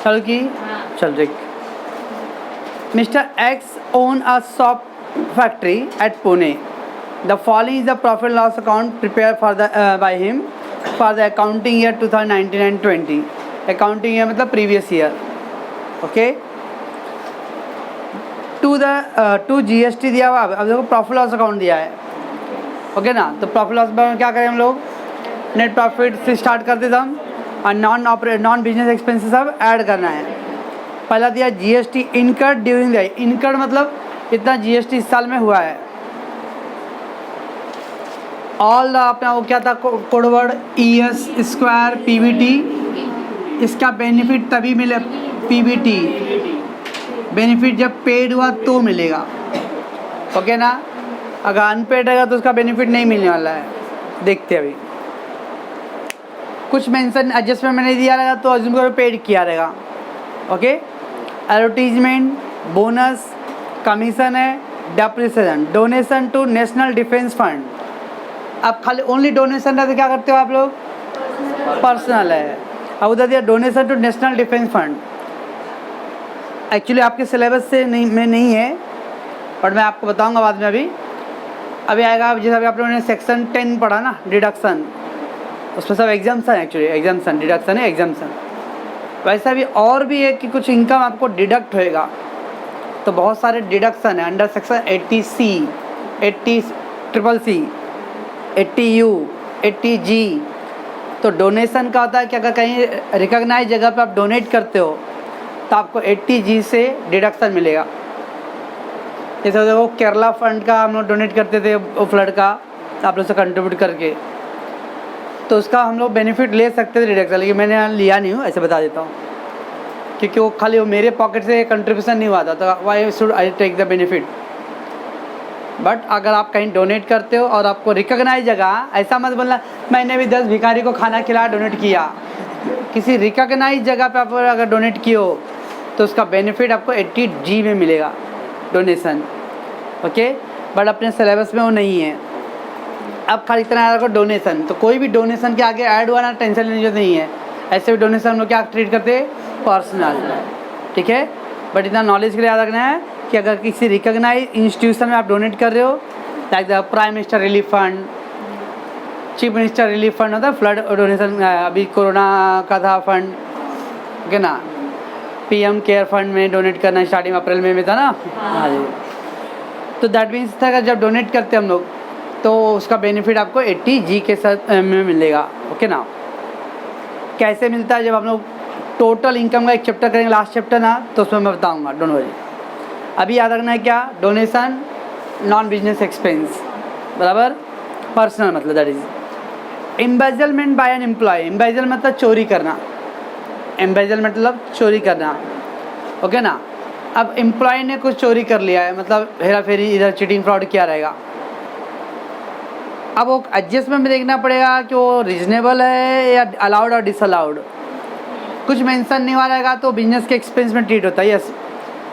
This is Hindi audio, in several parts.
चलो कि चल ठीक। Mister X own a shop factory at Pune. The following is the profit loss account prepare for the by him for the accounting year 2019 and 20। Accounting year मतलब previous year. Okay, to GST दिया हुआ। अब देखो प्रॉफिट लॉस अकाउंट दिया है, ओके ना। तो प्रॉफिट लॉस में क्या करें हम लोग, नेट प्रॉफिट से स्टार्ट करते थे हम, और नॉन बिजनेस एक्सपेंसेस सब ऐड करना है। पहला दिया GST incurred during the, incurred मतलब इतना जीएसटी इस साल में हुआ है। ऑल अपना वो क्या था कोडवर्ड ES स्क्वायर PBT। इसका बेनिफिट तभी मिले, PBT बेनिफिट जब पेड हुआ तो मिलेगा, ओके ना। अगर अनपेड रहेगा तो उसका बेनिफिट नहीं मिलने वाला है। देखते अभी कुछ मेंशन एडजस्टमेंट में नहीं दिया रहेगा तो अज्यूम करो पेड किया रहेगा, ओके। एडवर्टीजमेंट, बोनस, कमीशन है, depreciation, donation to national defence fund. अब खाली ओनली डोनेशन रहता क्या करते हो आप लोग, पर्सनल है। अब उधर दिया donation to national defence fund. Actually आपके सिलेबस से नहीं है, बट मैं आपको बताऊंगा बाद में। अभी आएगा, जैसे अभी आप लोगों ने सेक्शन 10 पढ़ा ना, डिडक्शन, उसमें सब एग्जाम्सन है। एक्चुअली एग्जाम्सन डिडक्शन है, एग्जाम्सन। वैसा भी और भी है कि कुछ इनकम आपको डिडक्ट होएगा, तो बहुत सारे डिडक्शन है under section 80C, 80CCC, 80U, 80G। तो डोनेशन का होता है कि अगर कहीं रिकॉग्नाइज जगह पे आप डोनेट करते हो तो आपको 80G से डिडक्शन मिलेगा। जैसे देखो केरला फंड का हम लोग डोनेट करते थे, वो फ्लड का आप लोग से कंट्रीब्यूट करके, तो उसका हम लोग बेनिफिट ले सकते थे डिडक्शन, लेकिन मैंने यहाँ लिया नहीं हूँ, ऐसे बता देता हूँ। क्योंकि वो खाली वो मेरे पॉकेट से कंट्रीब्यूशन नहीं हुआ था, तो why should I take the benefit. But अगर आप कहीं डोनेट करते हो और आपको रिकॉग्नाइज जगह, ऐसा मत बोलना मैंने भी 10 भिखारी को खाना खिलाया डोनेट किया। किसी रिकॉग्नाइज जगह पे आप अगर डोनेट किए हो तो उसका बेनिफिट आपको 80G में मिलेगा डोनेशन, ओके। बट अपने सिलेबस में वो नहीं है। अब खाली इतना याद रखो डोनेशन, तो कोई भी डोनेशन के आगे ऐड हुआ ना, टेंशन लेने की जरूरत नहीं है। ऐसे भी डोनेशन हम लोग क्या ट्रीट करते हैं, पर्सनल, ठीक है। बट इतना नॉलेज के लिए याद रखना है कि अगर किसी रिकॉग्नाइज इंस्टीट्यूशन में आप डोनेट कर रहे हो, like the prime minister relief fund, chief minister relief fund होता है, फ्लड डोनेशन, अभी कोरोना का था फंड, ओके ना। PM केयर फंड में डोनेट करना स्टार्टिंग अप्रैल में था ना, हाँ जी। तो दैट मीन्स था जब डोनेट करते हम लोग तो उसका बेनिफिट आपको 80G के साथ में मिलेगा, ओके ना। कैसे मिलता है, जब हम लोग टोटल इनकम का एक चैप्टर करेंगे, लास्ट चैप्टर ना, तो उसमें मैं बताऊंगा, डोंट वरी। अभी याद रखना है क्या, डोनेशन नॉन बिजनेस एक्सपेंस बराबर पर्सनल, मतलब that is embezzlement by an employee. Embezzle मतलब चोरी करना, एम्बेजल मतलब चोरी करना, ओके ना। अब एम्प्लॉय ने कुछ चोरी कर लिया है, मतलब हेरा फेरी, इधर चीटिंग फ्रॉड किया रहेगा। अब वो एडजस्टमेंट में देखना पड़ेगा कि वो रीजनेबल है या अलाउड और डिसअलाउड। कुछ मेंशन नहीं हुआ रहेगा तो बिजनेस के एक्सपेंस में ट्रीट होता है। यस,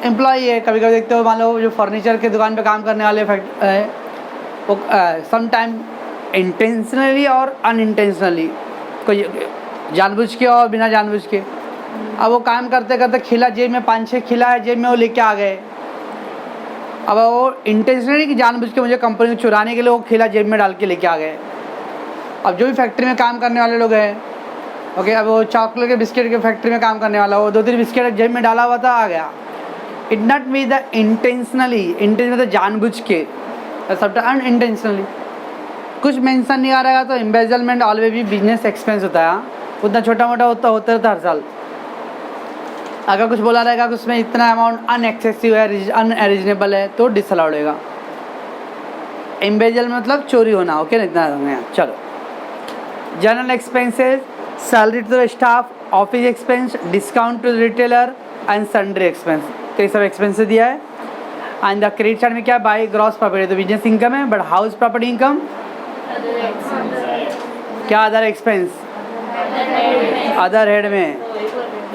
एम्प्लॉय है, कभी कभी देखते हो, मान लो जो फर्नीचर के दुकान पे काम करने वाले वो सम टाइम इंटेंशनली और अनइंटेंशनली, कोई जानबूझ के और बिना जानबूझ के। अब वो काम करते करते खिला जेब में 5-6 खिला है, जेब में वो लेके आ गए। अब वो इंटेंशनली कि जानबूझ के मुझे कंपनी को चुराने के लिए वो खिला जेब में डाल के लेके आ गए। अब जो भी फैक्ट्री में काम करने वाले लोग हैं, ओके, अब वो चॉकलेट के बिस्किट के फैक्ट्री में काम करने वाला, वो 2-3 बिस्किट जेब में डाला हुआ था, आ गया। It not me the intentionally, intention मतलब जानबूझ के, सब अनइंटेंशनली। कुछ मेंशन नहीं आ रहा तो एम्बेजलमेंट ऑलवेज भी बिजनेस एक्सपेंस होता है, उतना छोटा मोटा होता रहता हर साल। अगर कुछ बोला रहेगा कि उसमें इतना अमाउंट अनएक्सेसिव है, अनरीजनेबल है, तो डिसअलाउड होगा। एम्बेजल मतलब चोरी होना, ओके ना, इतना। चलो, general expenses, salary to the staff, office expense, discount to retailer and sundry expense, तो ये सब एक्सपेंसेस दिया है। एंड द क्रेडिट साइड में क्या, बाय ग्रॉस प्रॉपर्टी, तो बिजनेस इनकम है, बट हाउस प्रॉपर्टी इनकम क्या, अदर एक्सपेंस, अदर हेड में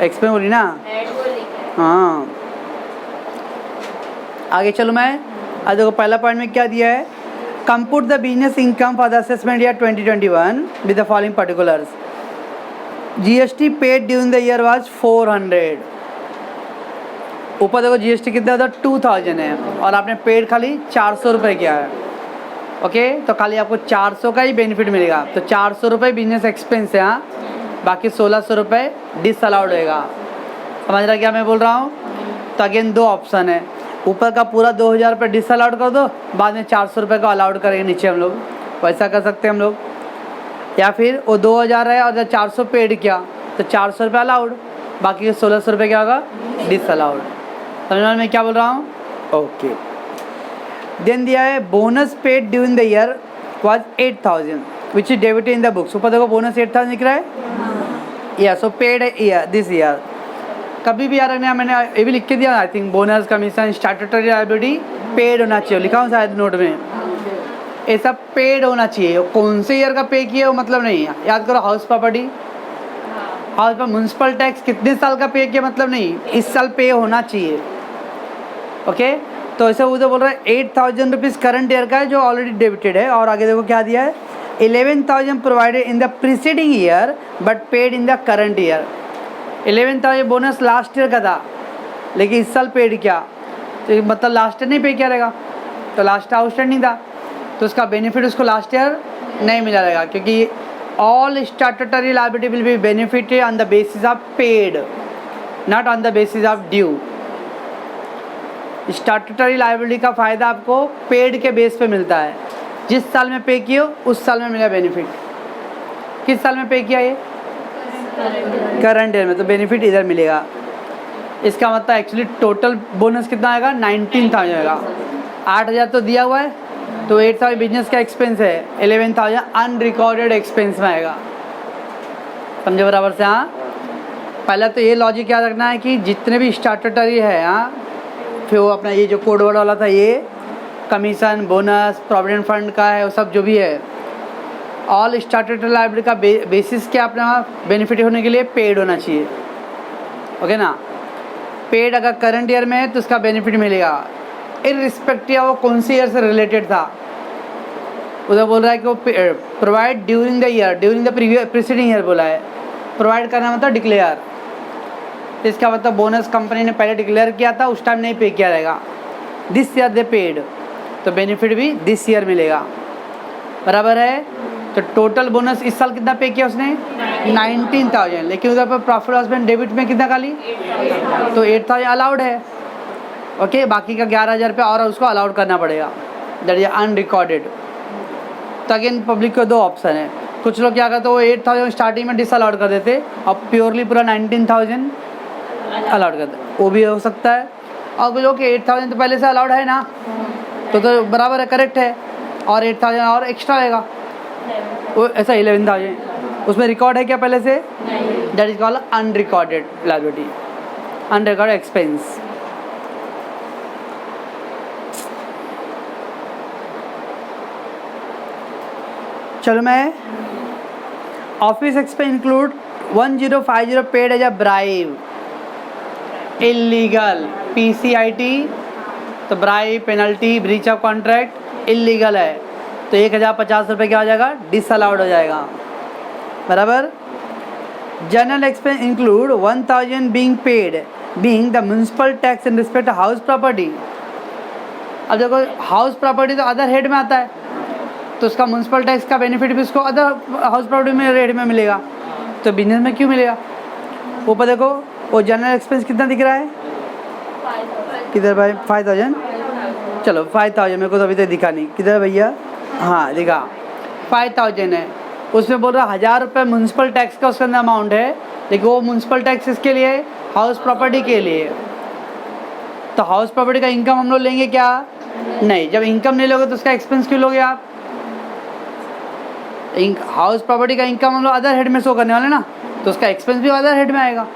एक्सपेंस बोली ना, हाँ। आगे चलो मैं, आज देखो पहला पॉइंट में क्या दिया है, compute the business income for the assessment year 2021 with the following particulars. GST paid during the year was 400। ऊपर देखो GST कितना था 2000 है और आपने पेड खाली 400 रुपये किया है। ओके, तो खाली आपको 400 का ही बेनिफिट मिलेगा। तो 400 रुपये बिजनेस एक्सपेंस है, हाँ, बाकी 1600 रुपये डिसअलाउड होएगा। समझ रहा क्या मैं बोल रहा हूँ? तो अगेन दो ऑप्शन है, ऊपर का पूरा 2000 रुपये डिसअलाउड कर दो, बाद में 400 रुपये को अलाउड करेंगे नीचे हम लोग, वैसा कर सकते हैं हम लोग। या फिर वो 2000 है और जब 400 पेड किया तो 400 रुपये अलाउड, बाकी 1600 रुपये क्या होगा डिसअलाउड। समझ में क्या बोल रहा हूँ? ओके। देन दिया है bonus paid during the year was 8000 which is debited in the books. ऊपर देखो बोनस 8000 दिख रहा है, या सो पेड ईयर दिस ईयर। कभी भी यार मैंने ये भी लिख के दिया, I think bonus commission statutory liability paid होना चाहिए, लिखा हूँ शायद नोट में, ये सब पेड होना चाहिए। कौन से ईयर का पे किया वो मतलब नहीं है, याद करो। हाउस प्रॉपर्टी, हाउस पर म्यूनसिपल टैक्स कितने साल का पे किया मतलब नहीं, इस साल पे होना चाहिए। ओके, तो ऐसे उधर बोल रहा है 8000 रुपीज़ करंट ईयर का है जो ऑलरेडी डेबिटेड है, और आगे देखो क्या दिया है 11,000 provided in the preceding year but paid in the current year. 11,000 bonus last year का था लेकिन इस साल पेड किया, तो मतलब लास्ट ईयर नहीं पे किया रहेगा, तो लास्ट ईयर आउटस्टैंडिंग था तो उसका बेनिफिट उसको लास्ट ईयर नहीं मिला रहेगा, क्योंकि all statutory liability will be benefited on the basis of paid, not on the basis of due. Statutory liability का फ़ायदा आपको पेड के बेस पे मिलता है, जिस साल में पे किए उस साल में मिला बेनिफिट। किस साल में पे किया ये करंट ईयर में, तो बेनिफिट इधर मिलेगा। इसका मतलब एक्चुअली टोटल बोनस कितना आएगा 19,000 आएगा। 8,000 तो दिया हुआ है, तो 8,000 बिजनेस का एक्सपेंस है, 11,000 अनरिकॉर्डेड एक्सपेंस में आएगा। समझे बराबर से? हाँ, पहले तो ये लॉजिक याद रखना है कि जितने भी स्टैट्यूटरी है, हाँ, फिर वो अपना ये जो कोड वर्ड वाला था, ये कमीशन बोनस प्रोविडेंट फंड का है, वो सब जो भी है ऑल स्टैट्यूटरी लायबिलिटी का बेसिस क्या अपना बेनिफिट होने के लिए पेड होना चाहिए। ओके ना, पेड अगर करंट ईयर में है तो उसका बेनिफिट मिलेगा इररिस्पेक्टिव वो कौन से ईयर से रिलेटेड था। उधर बोल रहा है कि वो provide during the year, during the preceding year बोला है। प्रोवाइड करना मतलब डिक्लेयर, इसका मतलब बोनस कंपनी ने पहले डिक्लेयर किया था, उस टाइम नहीं पे किया रहेगा, दिस ईयर दे पेड, तो बेनिफिट भी दिस ईयर मिलेगा। बराबर है? तो टोटल बोनस इस साल कितना पे किया उसने 19,000, लेकिन उधर पर प्रॉफिट लॉस में डेबिट में कितना खाली, तो 8,000 अलाउड है। ओके, बाकी का 11,000 रुपये और उसको अलाउड करना पड़ेगा, दैट इज अनरिकॉर्डेड। तो अगेन पब्लिक को दो ऑप्शन है, कुछ लोग क्या करते हैं वो 8,000 स्टार्टिंग में डिसअलाउड कर देते, अब प्योरली पूरा 19,000 अलाउड करते, वो भी हो सकता है। और कुछ लोग 8,000 तो पहले से अलाउड है ना, तो बराबर है, करेक्ट है, और 8,000 और एक्स्ट्रा आएगा, वो ऐसा 11,000 उसमें रिकॉर्ड है क्या पहले से, that is called unrecorded liability, unrecorded expense. चलो मैं office expense include 1050 paid as a bribe, illegal, PCIT, तो bribe penalty breach of contract illegal है, तो 1,050 रुपये क्या हो जाएगा डिसअलाउड हो जाएगा। बराबर। General expense include 1,000 being paid being the municipal tax in respect house property. अब देखो हाउस प्रॉपर्टी तो अदर हेड में आता है, तो उसका म्यूनसिपल टैक्स का बेनिफिट भी उसको अदर हाउस प्रॉपर्टी में रेट में मिलेगा, तो बिजनेस में क्यों मिलेगा। ऊपर देखो वो जनरल एक्सपेंस कितना दिख रहा है, किधर भाई 5,000, चलो 5,000 मेरे को तो अभी तक दिखा नहीं, किधर भैया, हाँ दिखा 5,000 है। उसमें बोल रहा 1,000 रुपये म्यूनसिपल टैक्स का उसके अंदर अमाउंट है, लेकिन वो म्यूनसिपल टैक्स इसके लिए हाउस प्रॉपर्टी के लिए, तो हाउस प्रॉपर्टी का इनकम हम लोग लेंगे क्या, नहीं। जब इनकम नहीं लोगे तो उसका एक्सपेंस क्यों लोगे आप, हाउस प्रॉपर्टी का इनकम हम लोग अदर हेड में शो करने वाले ना, तो उसका एक्सपेंस भी अदर हेड में आएगा,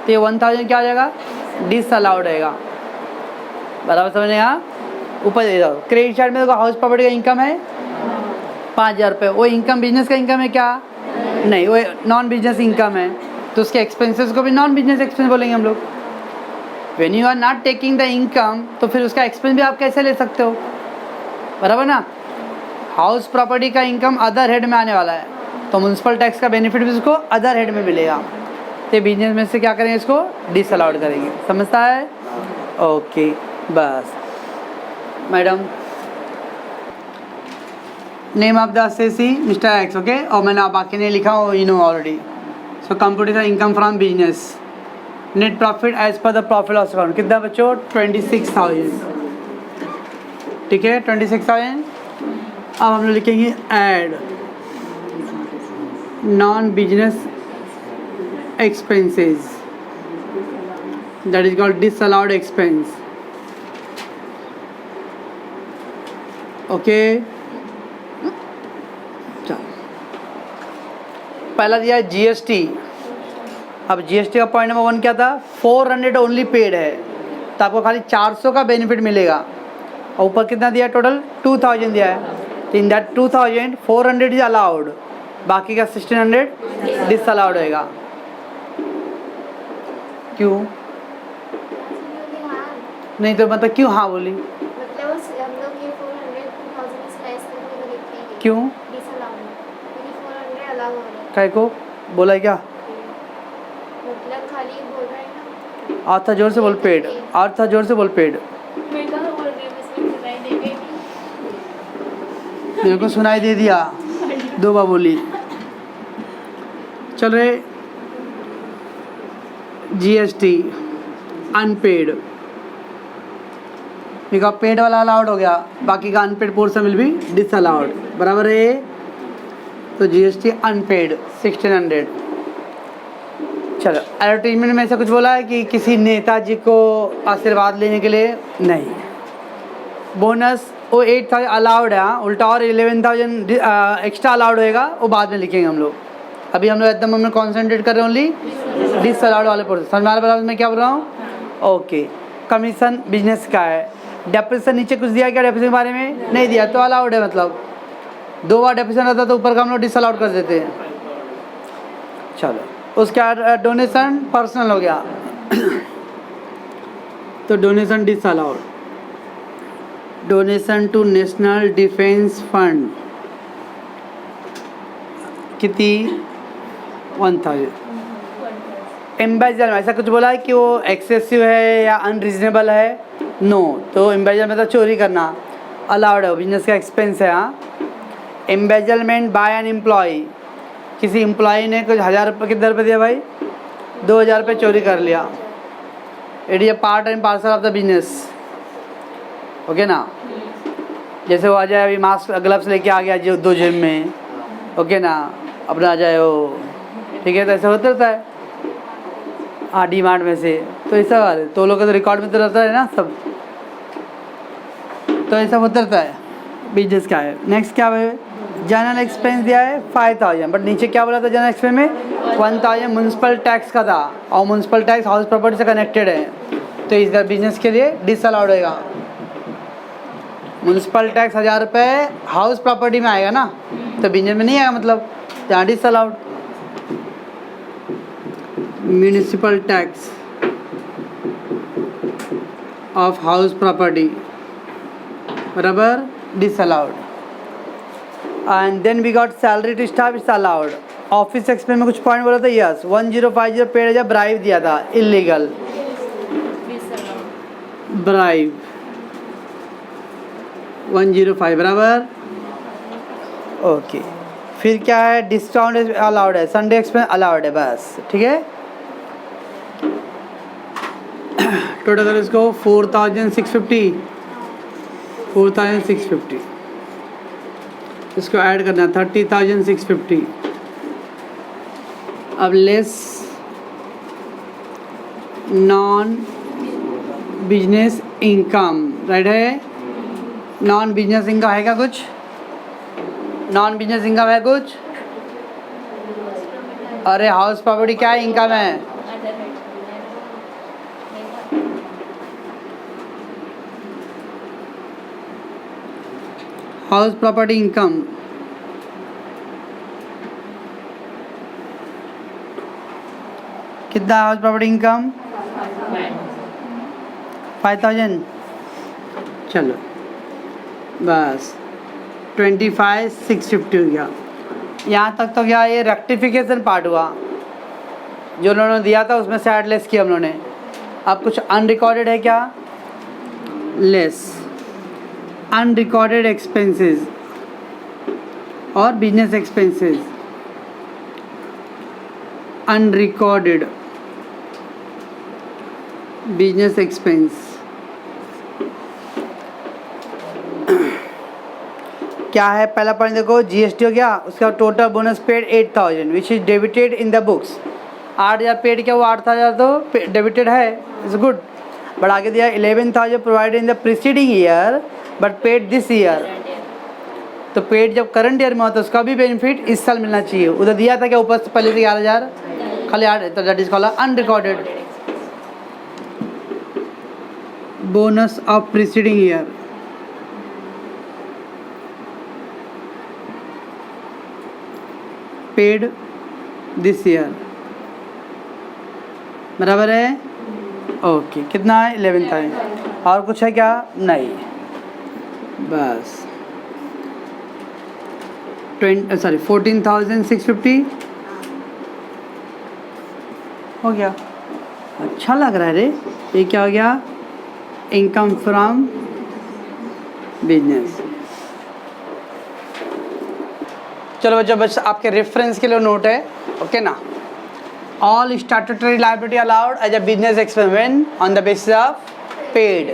तो ये 1,000 क्या हो जाएगा डिसअलाउड रहेगा। बराबर समझ नहीं? यहाँ ऊपर दे दो क्रेडिट साइड में देखो हाउस प्रॉपर्टी का इनकम है 5,000 रुपये, वो इनकम बिजनेस का इनकम है क्या, नहीं, वो नॉन बिजनेस इनकम है, तो उसके एक्सपेंसेस को भी नॉन बिजनेस एक्सपेंस बोलेंगे हम लोग। When you are not taking the income, तो फिर उसका एक्सपेंस भी आप कैसे ले सकते हो, बराबर ना। हाउस प्रॉपर्टी का इनकम अदर हेड में आने वाला है, तो म्यूनसिपल टैक्स का बेनिफिट भी उसको अदर हेड में मिलेगा। तो बिजनेस में से क्या करेंगे, इसको डिसअलाउड करेंगे। समझता है? ओके बस। Madam name of the assessee mister X, okay, और मैंने बाकी नहीं लिखा हो, you know already. So computer income from business, net profit as per the profit loss account कितना बच्चों, 26,000, ठीक है 26,000। अब हम लोग लिखेंगे add non business expenses, that is called disallowed expense, okay। चलो पहला दिया है जीएसटी। अब जीएसटी का पॉइंट नंबर 1 क्या था, 400 ओनली पेड है, तो आपको खाली 400 का बेनिफिट मिलेगा। और ऊपर कितना दिया है, टोटल 2000 दिया है। तो इन दैट 2000 400 इज अलाउड, बाकी का 1600 डिसअलाउड होएगा। क्यों नहीं, तो मतलब क्यों हाँ बोली, मतलब हम लोग ये 400,000 स्लाइस करके लिखेंगे क्यों, डिसअलाउड, क्योंकि 400 अलाउ हो रहा है। काय को बोला है क्या, मतलब खाली बोल रहे हैं ना। और था जोर से बोल पेड, और था जोर से बोल पेड। मैं कहाँ बोल रही हूँ, इसमें सुनाई देगा ही नहीं। मेरे को सुनाई दे दिया, 2 बार बोली। चल रहे जीएसटी अनपेड, देखो पेड वाला अलाउड हो गया, बाकी का unpaid portion will be disallowed, बराबर है। तो जीएसटी अनपेड 1600। चलो एडवर्टीजमेंट में ऐसा कुछ बोला है कि किसी नेताजी को आशीर्वाद लेने के लिए, नहीं। बोनस वो 8,000 अलाउड है, उल्टा और 11,000 एक्स्ट्रा अलाउड होएगा, वो बाद में लिखेंगे हम लोग। अभी हम लोग एकदम हमें कॉन्सेंट्रेट कर रहे हैं ओनली डिसअलाउड वाले पोर्शन। समझ में आ रहा है मैं क्या बोल रहा हूँ? ओके। कमीशन बिजनेस का है। डेप्रिसिएशन नीचे कुछ दिया क्या, डेप्रिसिएशन के बारे में नहीं दिया, तो अलाउड है, मतलब 2 बार डेप्रिसिएशन रहता तो ऊपर का हम लोग डिसअलाउड कर देते हैं। चलो उसके बाद डोनेशन पर्सनल हो गया तो donation disallowed. Donation to national defence fund कितनी, 1000। एम्बेजल में ऐसा कुछ बोला है कि वो एक्सेसिव है या अनरीजनेबल है, नो। तो एम्बेजल मतलब चोरी करना अलाउड है, बिजनेस का एक्सपेंस है। हाँ, एम्बेजलमेंट बाय एन एम्प्लॉय, किसी एम्प्लॉय ने कुछ 1000 रुपये कितने रुपये दिया भाई, 2000 रुपये चोरी कर लिया, it is a part and parcel of the business, okay ना। जैसे वो आ जाए अभी मास्क ग्लव्स लेके आ गया जो 2 जेब में, ओके ना, अपना आ जाए वो, ठीक है, तो ऐसा होता रहता है। हाँ डिमांड में से, तो ऐसा वाले तो लोग का तो रिकॉर्ड में तो रहता है ना सब, तो ऐसा होता रहता है, बिजनेस का है। नेक्स्ट क्या है, जनरल एक्सपेंस दिया है 5000, बट नीचे क्या बोला था, जनरल एक्सपेंस में 1000 म्यूनसिपल टैक्स का था, और म्यूनसिपल टैक्स हाउस प्रॉपर्टी से कनेक्टेड है, तो इस बिजनेस के लिए डिसअलाउड होएगा। म्यूनसिपल टैक्स 1000 रुपये हाउस प्रॉपर्टी में आएगा ना, तो बिजनेस में नहीं आएगा, मतलब यहाँ disallowed. Municipal tax of house property बराबर disallowed. And then we got salary to staff, it's allowed. Office expense में कुछ पॉइंट बोला था, यस 1050 पेड जब ब्राइब दिया था, इलीगल ब्राइब 105 बराबर, ओके। फिर क्या है, डिस्काउंट अलाउड है, संडे एक्सपेंस अलाउड है, बस ठीक है। टोटल अगर इसको 4650, 4650 इसको ऐड करना है 30,650। अब less non business income, right है। नॉन बिजनेस इनकम है क्या कुछ, नॉन बिजनेस इनकम है कुछ, अरे हाउस प्रॉपर्टी क्या है, इनकम है। हाउस प्रॉपर्टी इनकम कितना, हाउस प्रॉपर्टी इनकम 5000। चलो बस 25,650 हो गया। यहाँ तक तो क्या ये रेक्टिफिकेशन पार्ट हुआ, जो उन्होंने दिया था उसमें से ऐड लेस किया हम लोगों ने। अब कुछ अनरिकॉर्डेड है क्या, लेस अनरिकॉर्डेड एक्सपेंसेस और business expenses, unrecorded business expense क्या है। पहला पॉइंट देखो, जीएसटी हो गया, उसका total bonus paid 8000 which is debited in the books. 8000 paid क्या, वो 8000 तो डेबिटेड है, इट्स गुड। बट आगे दिया 11,000 provided in the preceding year but paid this year. तो पेड जब करंट ईयर में होता है उसका भी बेनिफिट इस साल मिलना चाहिए। उधर दिया था क्या ऊपर से पहले से 11,000 खाली 8, तो that is called unrecorded bonus of preceding year. Paid this year बराबर है, ओके। कितना है, 11,000। और कुछ है क्या, नहीं, बस 14,650 हो गया। अच्छा लग रहा है रे, ये क्या हो गया, इनकम फ्रॉम बिजनेस। चलो बच्चों, बस आपके रेफरेंस के लिए नोट है, ओके ना। All statutory liability allowed as a business expense when on the basis of paid.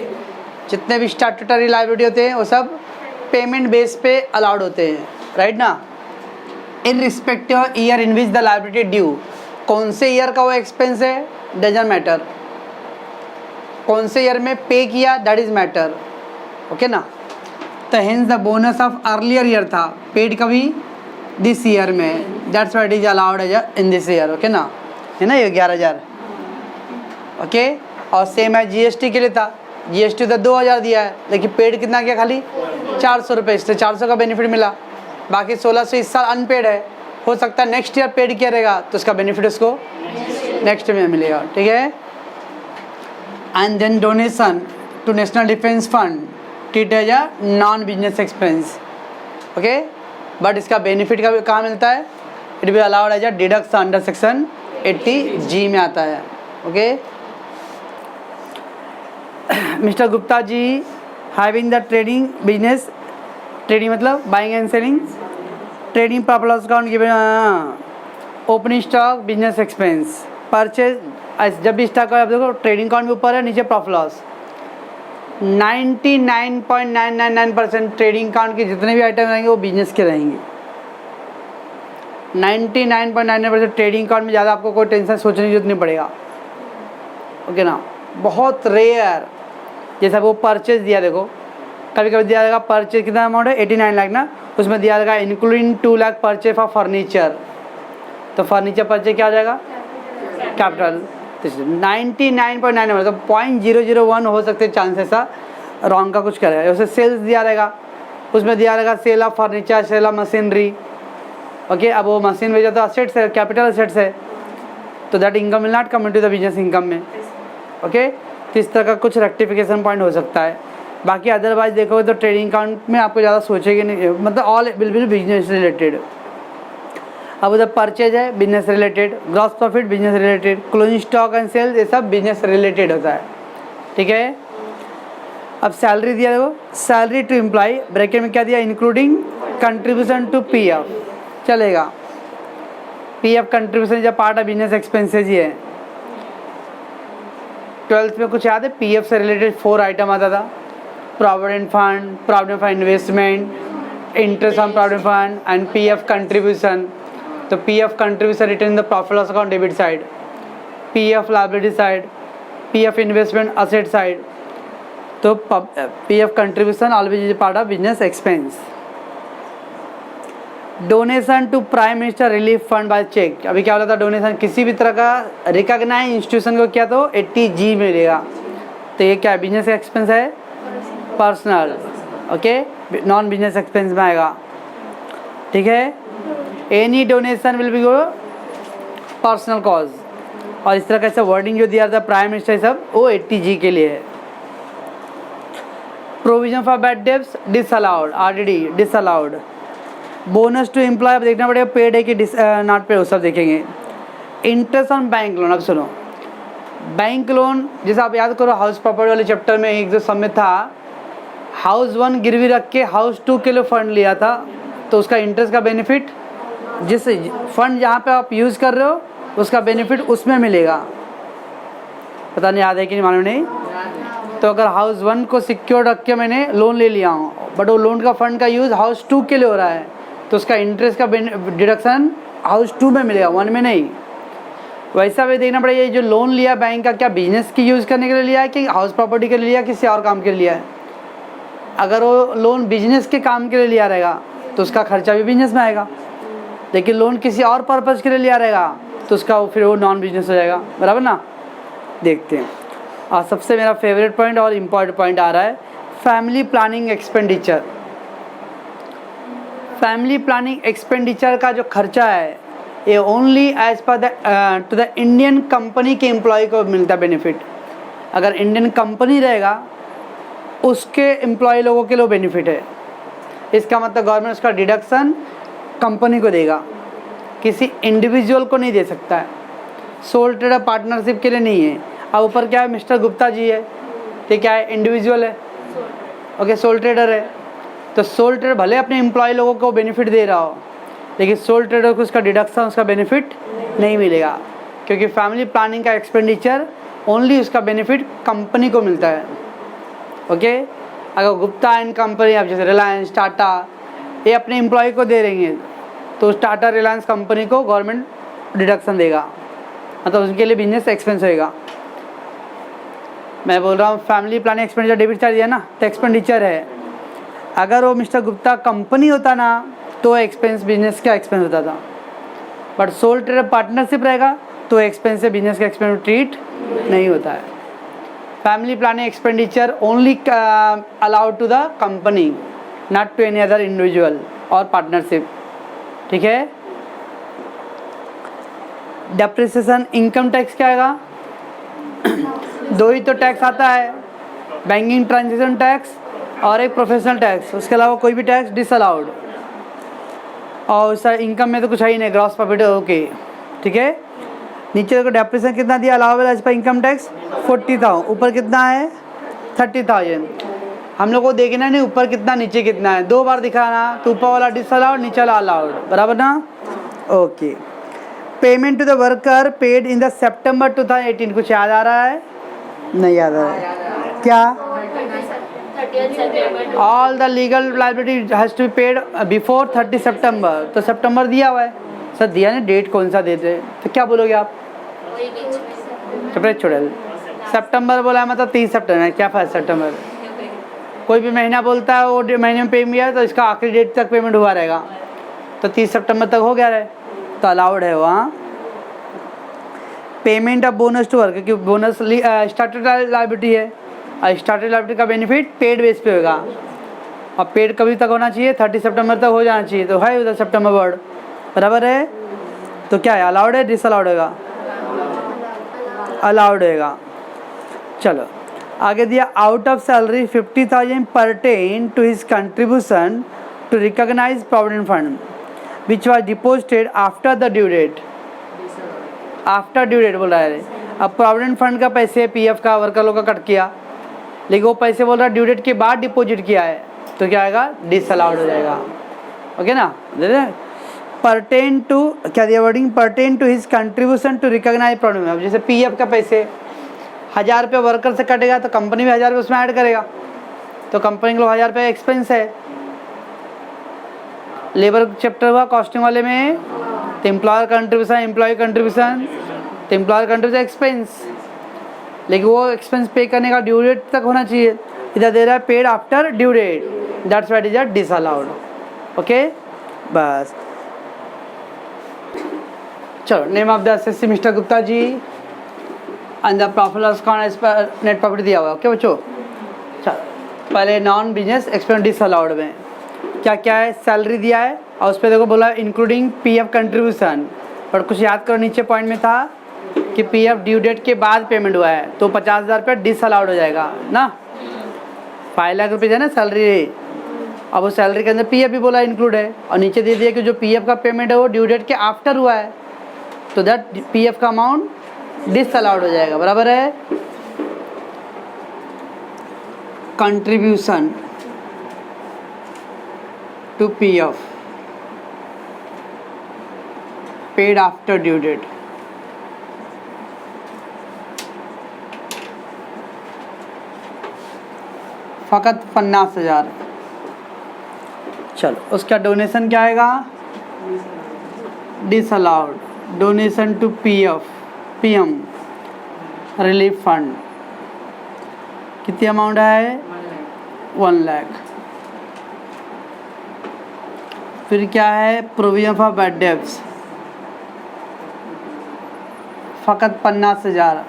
जितने भी स्टैट्यूटरी लायबिलिटी होते हैं वो सब पेमेंट बेस पे अलाउड होते हैं, राइट ना। In respective of year in which the liability due, कौन से ईयर का वो एक्सपेंस है डजंट मैटर, कौन से ईयर में पे किया दैट इज मैटर, ओके ना। तो hence the bonus of earlier year था पेड कभी दिस ईयर में, that's what is allowed as in this year, okay ना, है ना। ये 11,000, ओके। और सेम है जीएसटी के लिए था, जीएसटी तो 2,000 दिया है, लेकिन पेड कितना किया, खाली 400 रुपये, इससे 400 का बेनिफिट मिला। बाकी 1600 इस साल अनपेड है, हो सकता है नेक्स्ट ईयर पेड किया रहेगा तो उसका बेनिफिट उसको नेक्स्ट में मिलेगा, ठीक है। And then donation to national defence fund treat as a non business expense, okay. But इसका बेनिफिट का कहाँ मिलता है, it be allowed as a deduction under section 80G में आता है, okay. Mister Gupta ji having the trading business, trading मतलब buying and selling, trading profit loss account given, opening stock business expense, purchase. जब भी स्टॉक आप देखो ट्रेडिंग अकाउंट के ऊपर है, नीचे प्रॉफिट लॉस। 99.999% ट्रेडिंग अकाउंट के जितने भी आइटम रहेंगे वो बिजनेस के रहेंगे। 99.99% ट्रेडिंग अकाउंट में ज़्यादा आपको कोई टेंशन सोचने की जरूरत नहीं पड़ेगा, ओके ना। बहुत रेयर, जैसा वो परचेज दिया, देखो कभी कभी दिया जाएगा परचेज कितना अमाउंट है 89 लाख ना, उसमें दिया जाएगा including 2 lakh purchase for furniture, तो फर्नीचर परचेज क्या हो जाएगा, कैपिटल। 99.99 मतलब 0.001 हो सकते चांसेस रॉन्ग का कुछ करेगा। उसे सेल्स दिया रहेगा, उसमें दिया रहेगा sale of furniture, sale of machinery, okay. अब वो मशीन भेजा तो असेट्स है, कैपिटल असेट्स है, तो that income will not come into the business income में, ओके। तो इस तरह का कुछ रेक्टिफिकेशन पॉइंट हो सकता है। बाकी अदरवाइज देखोगे तो ट्रेडिंग अकाउंट में आपको ज़्यादा सोचेंगे नहीं, मतलब ऑल बिल्कुल बिजनेस रिलेटेड। अब उधर परचेज है business related, gross profit business related, closing stock and sales ये सब बिजनेस रिलेटेड होता है, ठीक है। अब सैलरी दिया, देखो सैलरी टू एम्प्लॉय ब्रैकेट में क्या दिया, इंक्लूडिंग कंट्रीब्यूशन टू पीएफ, चलेगा। पीएफ कंट्रीब्यूशन जब पार्ट ऑफ बिजनेस एक्सपेंसेज ही है। 12th में कुछ याद है, पीएफ से रिलेटेड 4 आइटम आता था, provident fund investment, interest on provident fund and PF contribution. तो PF contribution return in the profit loss account debit side, PF liability side, PF investment asset side. तो PF contribution always is part of business expense. Donation to prime minister relief fund by cheque, अभी क्या होता था, डोनेशन किसी भी तरह का रिकॉग्नाइज इंस्टीट्यूशन को किया तो 80G मिलेगा। तो ये क्या बिजनेस एक्सपेंस है, personal, okay, non business expense में आएगा, ठीक है। Any donation will be go personal cause, और इस तरह का ऐसा वर्डिंग जो दिया था प्राइम मिनिस्टर सब वो 80G के लिए है। Provision for bad debts disallowed, already disallowed. Bonus to employee अब देखना पड़ेगा पेड है कि नॉट पेड, वो सब देखेंगे। इंटरेस्ट ऑन बैंक लोन, अब सुनो बैंक लोन जैसे आप याद करो हाउस प्रॉपर्टी वाले चैप्टर में एक जो समय था, हाउस 1 गिरवी रख के हाउस 2 के लिए फंड लिया था, तो उसका इंटरेस्ट का बेनिफिट जिस फंड जहाँ पे आप यूज़ कर रहे हो उसका बेनिफिट उसमें मिलेगा। पता नहीं याद है कि नहीं मालूम नहीं। तो अगर हाउस 1 को सिक्योर रख के मैंने लोन ले लिया हूँ बट वो लोन का फंड का यूज़ हाउस 2 के लिए हो रहा है, तो उसका इंटरेस्ट का डिडक्शन हाउस 2 में मिलेगा, 1 में नहीं। वैसा भी देखना पड़ेगा ये जो लोन लिया बैंक का क्या बिजनेस की यूज़ करने के लिए लिया है कि हाउस प्रॉपर्टी के लिए लिया किसी और काम के लिए लिया है। अगर वो लोन बिजनेस के काम के लिए लिया रहेगा तो उसका खर्चा भी बिजनेस में आएगा, लेकिन लोन किसी और पर्पज़ के लिए लिया रहेगा तो उसका फिर वो नॉन बिजनेस हो जाएगा, बराबर ना। देखते हैं और सबसे मेरा फेवरेट पॉइंट और इम्पॉर्टेंट पॉइंट आ रहा है family planning expenditure. Family planning expenditure का जो खर्चा है ये only as per to the Indian company के एम्प्लॉय को मिलता है बेनिफिट। अगर इंडियन कंपनी रहेगा उसके एम्प्लॉय लोगों के लिए बेनिफिट है। इसका मतलब गवर्नमेंट उसका डिडक्शन कंपनी को देगा, किसी इंडिविजुअल को नहीं दे सकता है। सोल ट्रेडर पार्टनरशिप के लिए नहीं है। अब ऊपर क्या है मिस्टर गुप्ता जी है, ये क्या है इंडिविजुअल है, ओके सोल ट्रेडर है। तो सोल ट्रेडर भले अपने एम्प्लॉय लोगों को बेनिफिट दे रहा हो, लेकिन सोल ट्रेडर को उसका डिडक्शन उसका बेनिफिट नहीं मिलेगा, क्योंकि फैमिली प्लानिंग का एक्सपेंडिचर ओनली उसका बेनिफिट कंपनी को मिलता है। ओके अगर गुप्ता एंड कंपनी अब जैसे रिलायंस टाटा ये अपने एम्प्लॉय को दे रही हैं तो उस टाटा रिलायंस कंपनी को गवर्नमेंट डिडक्शन देगा, मतलब उसके लिए बिजनेस एक्सपेंस होएगा। मैं बोल रहा हूँ family planning expenditure debit charge दिया ना तो एक्सपेंडिचर है। अगर वो मिस्टर गुप्ता कंपनी होता ना तो एक्सपेंस बिजनेस का एक्सपेंस होता था, बट सोल ट्रेडर पार्टनरशिप रहेगा तो एक्सपेंस से बिजनेस का एक्सपेंस ट्रीट नहीं होता है। Family planning expenditure only allowed to the company not to any other individual और पार्टनरशिप, ठीक है। डेप्रिसिएशन इनकम टैक्स क्या आएगा, दो ही तो टैक्स आता है, बैंकिंग ट्रांजेक्शन टैक्स और एक प्रोफेशनल टैक्स, उसके अलावा कोई भी टैक्स डिसअलाउड। और सर इनकम में तो कुछ है ही नहीं, ग्रॉस प्रॉफिट ओके, ठीक है। नीचे देखो डेप्रिसिएशन कितना दिया allowable as per income tax 40,000, ऊपर कितना है 30,000। हम लोग को देखना नहीं ऊपर कितना नीचे कितना है, दो बार दिखाना, तो ऊपर वाला डिसअलाउड नीचे वाला अलाउड, बराबर ना। Okay payment to the worker paid in the September 2018, कुछ याद आ रहा है, नहीं याद आ रहा है क्या। All the legal liability has to be paid before 30 September, तो सितंबर दिया हुआ है सर, दिया ना, डेट कौन सा देते तो क्या बोलोगे आप, छोड़े सितंबर बोला है मतलब 30 सितंबर, क्या फायदा सितंबर। कोई भी महीना बोलता है वो महीने में पेमेंट किया तो इसका आखिरी डेट तक पेमेंट हुआ रहेगा, तो 30 सितंबर तक हो गया रहे तो अलाउड है वहाँ। Payment of bonus to worker, क्योंकि बोनस स्टैट्यूटरी लायबिलिटी है और स्टैट्यूटरी लायबिलिटी का बेनिफिट पेड बेस पे होगा, और पेड कभी तक होना चाहिए 30 सितंबर तक हो जाना चाहिए, तो है उधर सितंबर वर्ड, बराबर है। तो क्या है अलाउड है डिसअलाउड होगा, अलाउड होगा। चलो आगे दिया out of salary 50,000 pertain to his contribution to recognise provident fund which was deposited after the due date, after due date बोल रहा है। अब प्रोविडेंट फंड का पैसे पीएफ का वर्कर लोग का कट किया, लेकिन वो पैसे बोल रहा है ड्यू डेट के बाद डिपॉजिट किया है, तो क्या आएगा डिसअलाउड हो जाएगा, ओके ना। परटेन टू क्या दिया wording, pertain to his contribution to recognise provident. अब जैसे पीएफ का पैसे 1000 रुपये वर्कर से कटेगा तो कंपनी भी 1000 रुपये उसमें ऐड करेगा, तो कंपनी के लोग 1000 रुपये एक्सपेंस है। लेबर चैप्टर हुआ कॉस्टिंग वाले में, तो एम्प्लॉयर कंट्रीब्यूशन एम्प्लॉय कंट्रीब्यूशन, तो एम्प्लॉयर कंट्रीब्यूशन एक्सपेंस, लेकिन वो एक्सपेंस पे करने का ड्यू डेट तक होना चाहिए, इधर दे रहा है paid after due date, that's what is disallowed, okay. बस चलो name of the SSC mister Gupta ji and the profit loss account as per net profit दिया हुआ है, ओके बच्चों। चलो पहले नॉन बिजनेस एक्सपेंस डिसअलाउड में क्या क्या है, सैलरी दिया है और उस पर देखो बोला इंक्लूडिंग पीएफ कंट्रीब्यूशन, पर कुछ याद करो नीचे पॉइंट में था कि पीएफ ड्यू डेट के बाद पेमेंट हुआ है तो 50,000 रुपये डिसअलाउड हो जाएगा ना। 5 लाख रुपये है ना सैलरी, अब वो सैलरी के अंदर पीएफ भी बोला इंक्लूड है, और नीचे दे दिया कि जो पीएफ का पेमेंट है वो ड्यू डेट के आफ्टर हुआ है, तो दैट पीएफ का अमाउंट डिसअलाउड हो जाएगा। बराबर है। Contribution to PF paid after due date, फ़कत 50,000। चलो उसका डोनेशन क्या आएगा? Disallowed. Donation to PM relief fund कितनी अमाउंट है? 1 लाख। फिर क्या है? प्रोविजन फॉर बैड डेब्ट्स, फ़कत 50,000।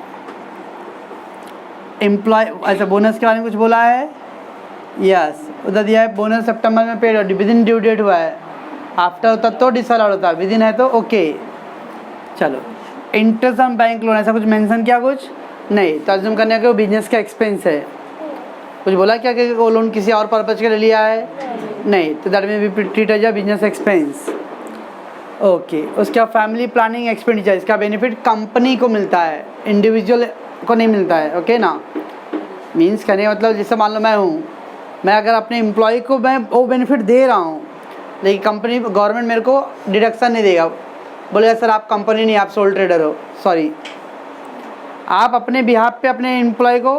एम्प्लॉय, अच्छा बोनस के बारे में कुछ बोला है? यस, उधर दिया है बोनस सितंबर में paid, within due date हुआ है, आफ्टर होता तो डिसअलाउड होता, विद इन है तो ओके। चलो इंटरेस्ट ऑन बैंक लोन, ऐसा कुछ मेंशन किया? कुछ नहीं। तो अज्यूम करने का वो बिजनेस का एक्सपेंस है। कुछ बोला क्या कि वो लोन किसी और पर्पज के लिए लिया है? नहीं। तो दैट में भी treat as a business expense. Okay. उसके बाद फैमिली प्लानिंग एक्सपेंडिचर, इसका बेनिफिट कंपनी को मिलता है, इंडिविजुअल को नहीं मिलता है। ओके ना, मीन्स कहने का मतलब जैसे मान लो मैं हूँ, मैं अगर अपने एम्प्लॉय को मैं वो बेनिफिट दे रहा हूँ, लेकिन कंपनी गवर्नमेंट मेरे को डिडक्शन नहीं देगा, बोलेगा सर आप कंपनी नहीं, आप सोल ट्रेडर हो। सॉरी, आप अपने बिहाफ पे अपने एम्प्लॉय को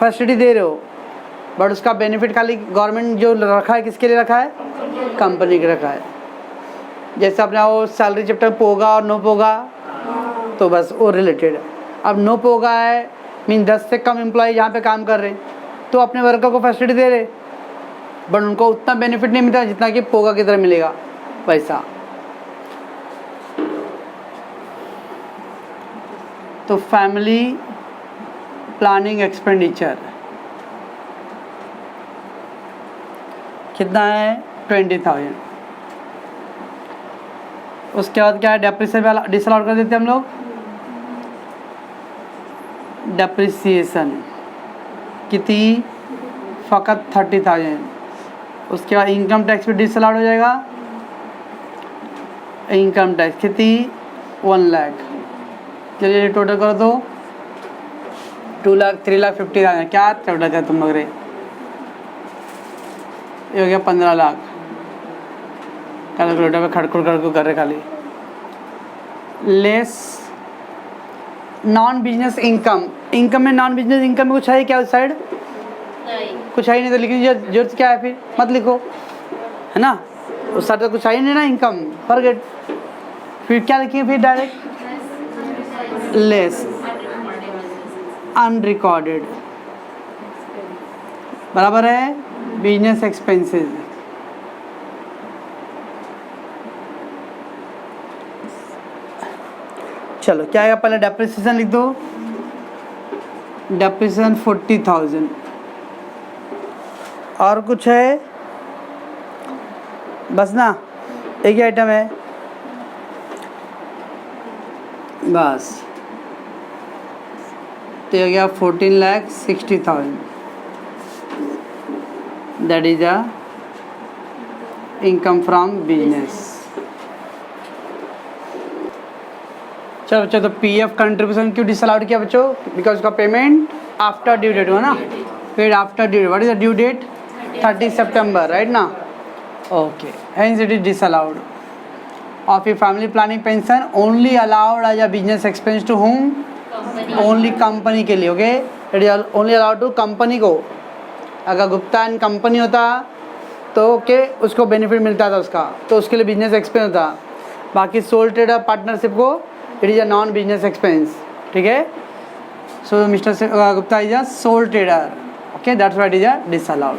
फैसिलिटी दे रहे हो, बट उसका बेनिफिट खाली गवर्नमेंट जो रखा है किसके लिए रखा है? कंपनी के रखा है। जैसे अपना वो सैलरी चैप्टर पोगा और नो पोगा, तो बस वो रिलेटेड। अब नो पोगा है मीन 10 से कम एम्प्लॉय यहाँ पे काम कर रहे हैं, तो अपने वर्कर को फैसिलिटी दे रहे, बट उनको उतना बेनिफिट नहीं मिलता जितना कि पोगा की तरह मिलेगा पैसा। तो फैमिली प्लानिंग एक्सपेंडिचर कितना है? 20,000। उसके बाद क्या है? डेप्रिसिएशन डिसअलाउड कर देते हैं हम लोग। डेप्रिसिएशन कितनी? फ़कत 30,000। उसके बाद इनकम टैक्स भी डिसअलाउड हो जाएगा। इनकम टैक्स कितनी? 1 लाख। चलिए टोटल कर दो, 2 लाख 3,50,000। क्या टोटल कर तुम लोग रे? ये हो गया 15 लाख। कैलकुलेटर पे खड़खुड़ खड़खुड़ कर रहे खाली। Less non business income, income में नॉन बिजनेस इनकम में कुछ है क्या उस साइड? कुछ है ही नहीं, तो लिखने की जरूरत क्या है? फिर मत लिखो, है ना, उस साइड तो कुछ है ही नहीं ना इनकम, फॉरगेट। फिर क्या लिखेंगे? फिर डायरेक्ट लेस अनरिकॉर्डेड, बराबर है बिजनेस एक्सपेंसेस। चलो क्या आएगा? पहले डेप्रिसिएशन लिख दो। डेप्रिसिएशन 40,000। और कुछ है? बस ना, एक ही आइटम है बस। तो हो गया 14,60,000। That is the income from business. चलो बच्चों, तो पीएफ कंट्रीब्यूशन क्यों डिसअलाउड किया बच्चों? बिकॉज उसका पेमेंट आफ्टर ड्यू डेट हुआ ना, paid after due date. What is the due date? 30 September, right ना? Okay, hence it is disallowed. Of a family planning pension only allowed as a business expense to whom? Only company के लिए। Okay, it is only allowed to company को। अगर गुप्ता एंड कंपनी होता तो ओके उसको बेनिफिट मिलता था उसका, तो उसके लिए बिजनेस एक्सपेंस होता। बाकी सोल ट्रेडर पार्टनरशिप को it is a non business expense. ठीक है, so mister Gupta is a sole trader. Okay, that's why it is a disallowed.